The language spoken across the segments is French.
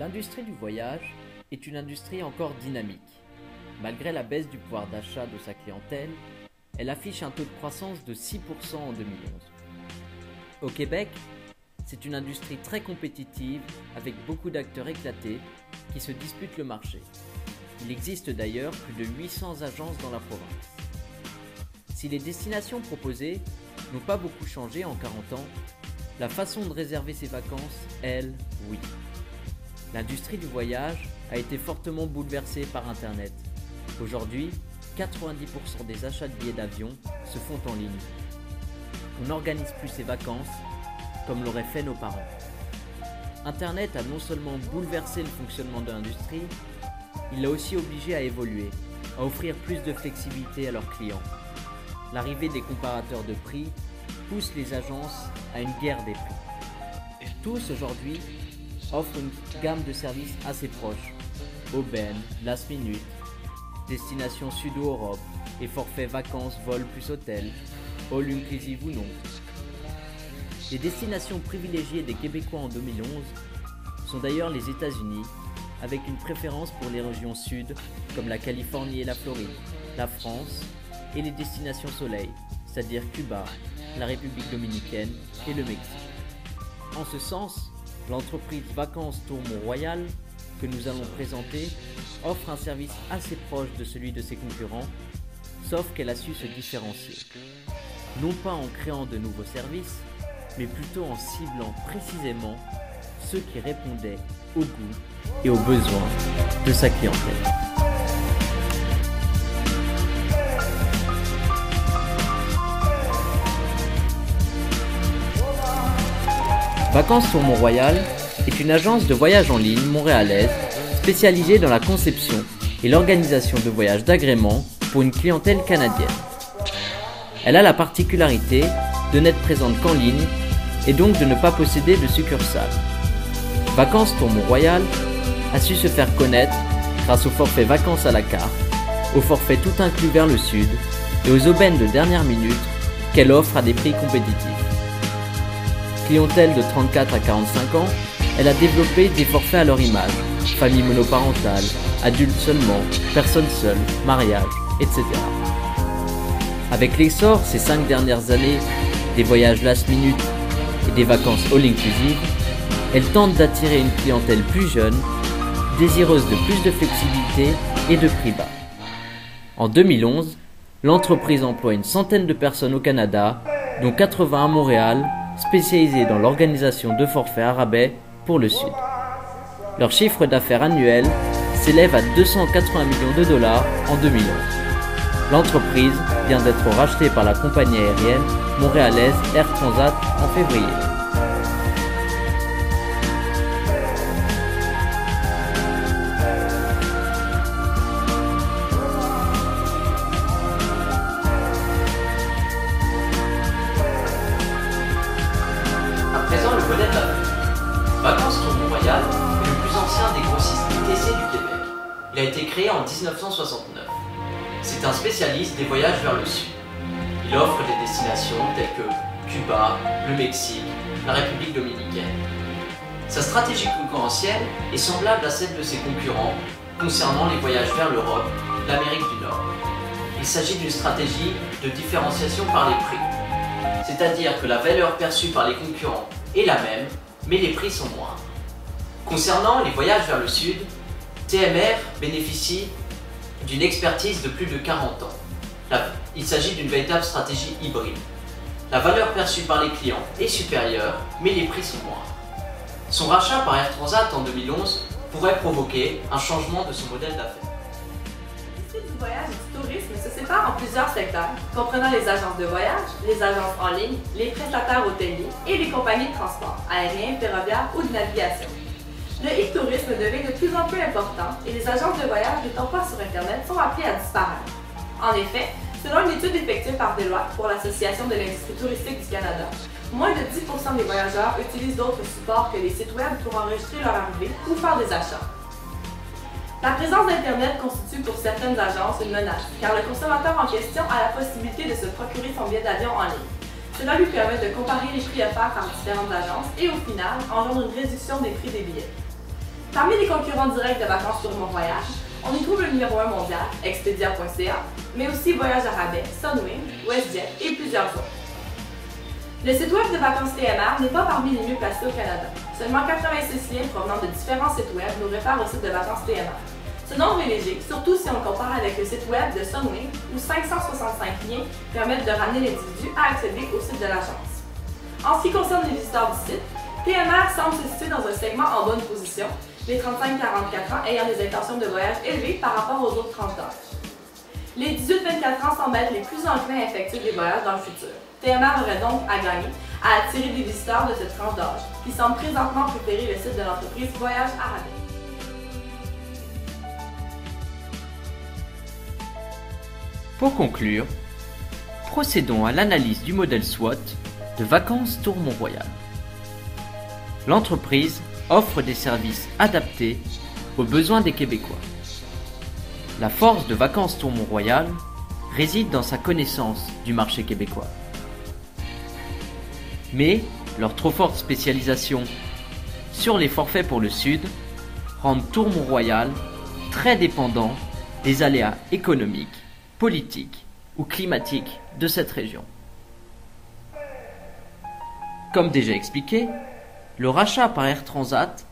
L'industrie du voyage est une industrie encore dynamique. Malgré la baisse du pouvoir d'achat de sa clientèle, elle affiche un taux de croissance de 6% en 2011. Au Québec, c'est une industrie très compétitive avec beaucoup d'acteurs éclatés qui se disputent le marché. Il existe d'ailleurs plus de 800 agences dans la province. Si les destinations proposées n'ont pas beaucoup changé en 40 ans, la façon de réserver ses vacances, elle, oui. L'industrie du voyage a été fortement bouleversée par Internet. Aujourd'hui, 90% des achats de billets d'avion se font en ligne. On n'organise plus ses vacances comme l'auraient fait nos parents. Internet a non seulement bouleversé le fonctionnement de l'industrie, il l'a aussi obligé à évoluer, à offrir plus de flexibilité à leurs clients. L'arrivée des comparateurs de prix pousse les agences à une guerre des prix. Tous aujourd'hui offrent une gamme de services assez proches. Aubaine, Last Minute, Destination Sud-Europe et forfait vacances, vol plus hôtel, all inclusive ou non. Les destinations privilégiées des Québécois en 2011 sont d'ailleurs les États-Unis, avec une préférence pour les régions sud comme la Californie et la Floride, la France et les destinations soleil, c'est-à-dire Cuba, la République dominicaine et le Mexique. En ce sens, l'entreprise Vacances Tour Mont-Royal, que nous allons présenter, offre un service assez proche de celui de ses concurrents, sauf qu'elle a su se différencier. Non pas en créant de nouveaux services, mais plutôt en ciblant précisément ceux qui répondaient au goût et aux besoins de sa clientèle. Vacances Tour Mont-Royal est une agence de voyage en ligne montréalaise spécialisée dans la conception et l'organisation de voyages d'agrément pour une clientèle canadienne. Elle a la particularité de n'être présente qu'en ligne et donc de ne pas posséder de succursale. Vacances Tour Mont-Royal a su se faire connaître grâce au forfait vacances à la carte, au forfait tout inclus vers le sud et aux aubaines de dernière minute qu'elle offre à des prix compétitifs. Clientèle de 34 à 45 ans, elle a développé des forfaits à leur image, famille monoparentale, adultes seulement, personnes seules, mariage, etc. Avec l'essor ces 5 dernières années des voyages last minute et des vacances all inclusive, elle tente d'attirer une clientèle plus jeune, désireuse de plus de flexibilité et de prix bas. En 2011, l'entreprise emploie une centaine de personnes au Canada, dont 80 à Montréal, spécialisées dans l'organisation de forfaits à rabais pour le Sud. Leur chiffre d'affaires annuel s'élève à 280 millions de dollars en 2011. L'entreprise vient d'être rachetée par la compagnie aérienne montréalaise Air Transat en février. À présent, le volet de la Vacances Tour Mont-Royal est le plus ancien des grossistes ITC du Québec. Il a été créé en 1969. C'est un spécialiste des voyages vers le sud. Il offre des destinations telles que Cuba, le Mexique, la République dominicaine. Sa stratégie concurrentielle est semblable à celle de ses concurrents concernant les voyages vers l'Europe, l'Amérique du Nord. Il s'agit d'une stratégie de différenciation par les prix. C'est-à-dire que la valeur perçue par les concurrents est la même, mais les prix sont moindres. Concernant les voyages vers le sud, TMR bénéficie d'une expertise de plus de 40 ans. Il s'agit d'une véritable stratégie hybride. La valeur perçue par les clients est supérieure, mais les prix sont moindres. Son rachat par Air Transat en 2011 pourrait provoquer un changement de son modèle d'affaires. L'industrie du voyage et du tourisme se sépare en plusieurs secteurs, comprenant les agences de voyage, les agences en ligne, les prestataires hôteliers et les compagnies de transport, aérien, ferroviaire ou de navigation. Le e-tourisme devient de plus en plus important et les agences de voyage n'étant pas sur Internet sont appelées à disparaître. En effet, selon une étude effectuée par Deloitte pour l'Association de l'industrie touristique du Canada, moins de 10% des voyageurs utilisent d'autres supports que les sites web pour enregistrer leur arrivée ou faire des achats. La présence d'Internet constitue pour certaines agences une menace, car le consommateur en question a la possibilité de se procurer son billet d'avion en ligne. Cela lui permet de comparer les prix offerts par différentes agences et au final, engendre une réduction des prix des billets. Parmi les concurrents directs de vacances sur Mont-Royal, on y trouve le numéro 1 mondial, Expedia.ca, mais aussi Voyage à rabais, Sunwing, WestJet et plusieurs autres. Le site web de vacances TMR n'est pas parmi les mieux placés au Canada. Seulement 86 liens provenant de différents sites web nous réfèrent au site de vacances TMR. Ce nombre est léger, surtout si on compare avec le site web de Sunwing, où 565 liens permettent de ramener l'individu à accéder au site de l'agence. En ce qui concerne les visiteurs du site, TMR semble se situer dans un segment en bonne position, les 35-44 ans ayant des intentions de voyage élevées par rapport aux autres tranches d'âge. Les 18-24 ans semblent être les plus enclins à effectuer des voyages dans le futur. TMR aurait donc à gagner à attirer des visiteurs de cette tranche d'âge qui semblent présentement préférer le site de l'entreprise Voyage à rabais. Pour conclure, procédons à l'analyse du modèle SWOT de Vacances Tour Mont-Royal. L'entreprise offre des services adaptés aux besoins des Québécois. La force de Vacances Tour Mont-Royal réside dans sa connaissance du marché québécois. Mais leur trop forte spécialisation sur les forfaits pour le Sud rendent Tour Mont-Royal très dépendant des aléas économiques, politiques ou climatiques de cette région. Comme déjà expliqué, le rachat par Air Transat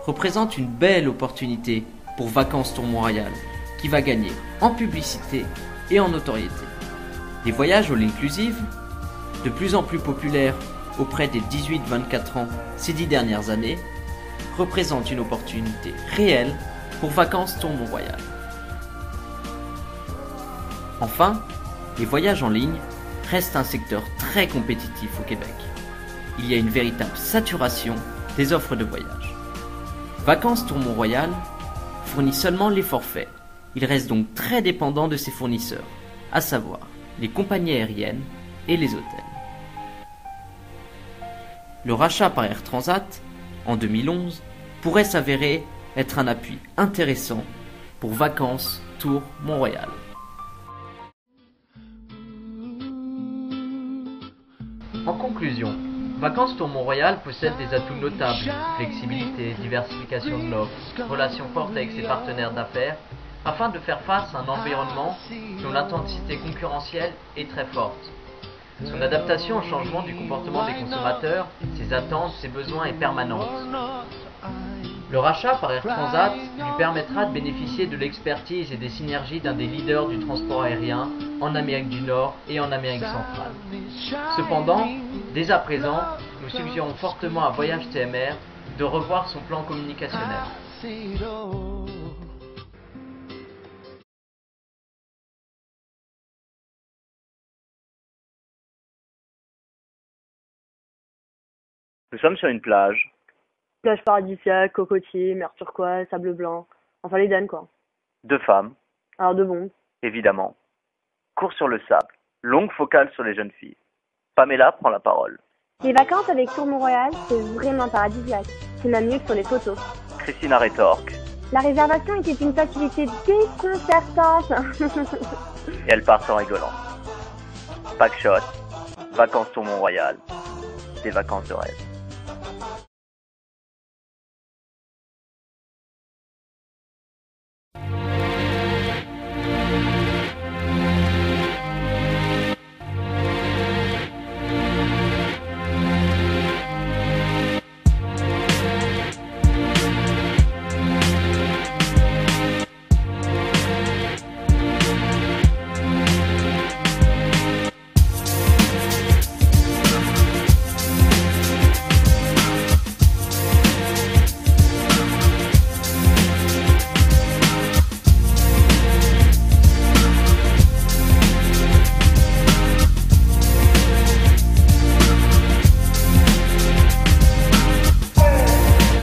représente une belle opportunité pour Vacances Tour Mont-Royal qui va gagner en publicité et en notoriété. Les voyages all inclusive, de plus en plus populaires auprès des 18-24 ans ces 10 dernières années, représentent une opportunité réelle pour Vacances Tour Mont-Royal. Enfin, les voyages en ligne restent un secteur très compétitif au Québec. Il y a une véritable saturation des offres de voyage. Vacances Tour Mont-Royal fournit seulement les forfaits. Il reste donc très dépendant de ses fournisseurs, à savoir les compagnies aériennes et les hôtels. Le rachat par Air Transat, en 2011, pourrait s'avérer être un appui intéressant pour Vacances Tour Mont-Royal. En conclusion, Vacances Tour Mont-Royal possède des atouts notables, flexibilité, diversification de l'offre, relations fortes avec ses partenaires d'affaires, afin de faire face à un environnement dont l'intensité concurrentielle est très forte. Son adaptation au changement du comportement des consommateurs, ses attentes, ses besoins est permanente. Le rachat par Air Transat lui permettra de bénéficier de l'expertise et des synergies d'un des leaders du transport aérien en Amérique du Nord et en Amérique centrale. Cependant, dès à présent, nous suggérons fortement à Voyage TMR de revoir son plan communicationnel. Nous sommes sur une plage. Plage paradisiaque, cocotier, mer turquoise, sable blanc. Enfin l'Éden quoi. 2 femmes, Alors de bombes. évidemment. Cours sur le sable. Longue focale sur les jeunes filles. Pamela prend la parole. Les vacances avec Tour Mont-Royal, c'est vraiment paradisiaque. C'est même mieux que sur les photos. Christina rétorque. La réservation était une facilité déconcertante. Et elles partent en rigolant. Packshot. Vacances Tour Mont-Royal. Des vacances de rêve.